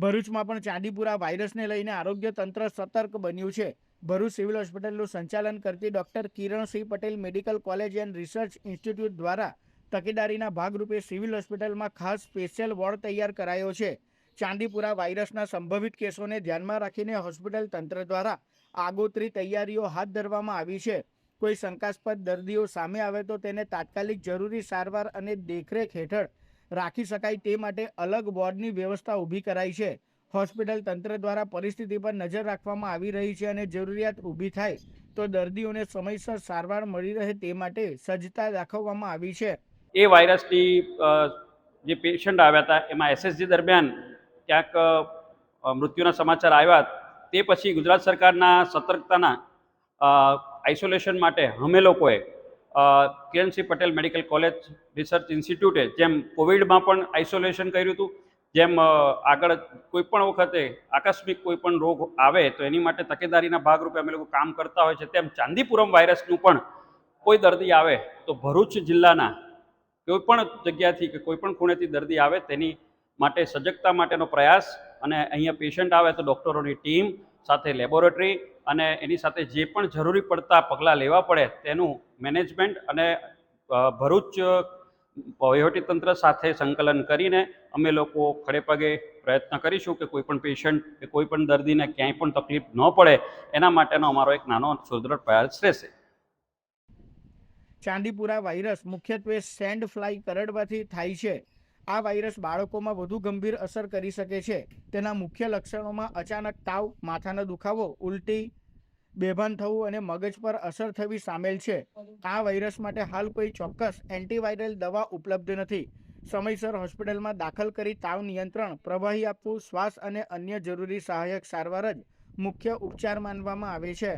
ભરૂચમાં પણ ચાંદીપુરા વાયરસને લઈને આરોગ્ય તંત્ર સતર્ક બન્યું છે। ભરૂચ સિવિલ હોસ્પિટલનું સંચાલન કરતી doctor Kiransinh Patel medical college and research institute દ્વારા તકેદારીના ભાગરૂપે સિવિલ હોસ્પિટલમાં ખાસ સ્પેશિયલ વોર્ડ તૈયાર કરાયો છે। ચાંદીપુરા વાયરસના સંભવિત કેસોને ધ્યાનમાં રાખીને હોસ્પિટલ તંત્ર દ્વારા આગોતરી તૈયારીઓ હાથ ધરવામાં આવી છે। કોઈ શંકાસ્પદ દર્દીઓ સામે આવે તો તેને તાત્કાલિક જરૂરી સારવાર અને દેખરેખ હેઠળ રાખી શકાય તે માટે અલગ વોર્ડની વ્યવસ્થા ઊભી કરાઈ છે। હોસ્પિટલ તંત્ર દ્વારા પરિસ્થિતિ પર નજર રાખવામાં આવી રહી છે અને જરૂરિયાત ઊભી થાય તો દર્દીઓને સમયસર સારવાર મળી રહે તે માટે સજ્જતા દાખવવામાં આવી છે। એ વાયરસની જે પેશન્ટ આવ્યા હતા એમાં એસએસજી દરમિયાન ક્યાંક મૃત્યુના સમાચાર આવ્યા, તે પછી ગુજરાત સરકારના સતર્કતાના આઇસોલેશન માટે અમે લોકોએ Kiransinh Patel medical college research ઇન્સ્ટિટ્યૂટે જેમ કોવિડમાં પણ આઇસોલેશન કર્યું હતું, જેમ આગળ કોઈપણ વખતે આકસ્મિક કોઈપણ રોગ આવે તો એની માટે તકેદારીના ભાગરૂપે અમે લોકો કામ કરતા હોય છે, તેમ ચાંદીપુરમ વાયરસનું પણ કોઈ દર્દી આવે તો ભરૂચ જિલ્લાના કોઈપણ જગ્યાથી કે કોઈપણ ખૂણેથી દર્દી આવે તેની માટે સજગતા માટેનો પ્રયાસ, અને અહીંયા પેશન્ટ આવે તો ડૉક્ટરોની ટીમ સાથે લેબોરેટરી અને એની સાથે જે પણ જરૂરી પડતા પગલાં લેવા પડે તેનું મેનેજમેન્ટ અને ભરૂચ વહીવટીતંત્ર સાથે સંકલન કરીને અમે લોકો ખડે પગે પ્રયત્ન કરીશું કે કોઈપણ પેશન્ટ કે કોઈપણ દર્દીને ક્યાંય પણ તકલીફ ન પડે એના માટેનો અમારો એક નાનો સુદૃઢ પ્રયાસ રહેશે। ચાંદીપુરા વાયરસ મુખ્યત્વે સેન્ડ ફ્લાય કરડવાથી થાય છે। આ વાયરસ બાળકોમાં વધુ ગંભીર અસર કરી શકે છે। તેના મુખ્ય લક્ષણોમાં અચાનક તાવ, માથાનો દુખાવો, ઉલટી, બેભાન થવું અને મગજ પર અસર થવી સામેલ છે। આ વાયરસ માટે હાલ કોઈ ચોક્કસ એન્ટીવાયરલ દવા ઉપલબ્ધ નથી। સમયસર હોસ્પિટલમાં દાખલ કરી તાવ નિયંત્રણ, પ્રવાહી આપવું, શ્વાસ અને અન્ય જરૂરી સહાયક સારવાર જ મુખ્ય ઉપચાર માનવામાં આવે છે।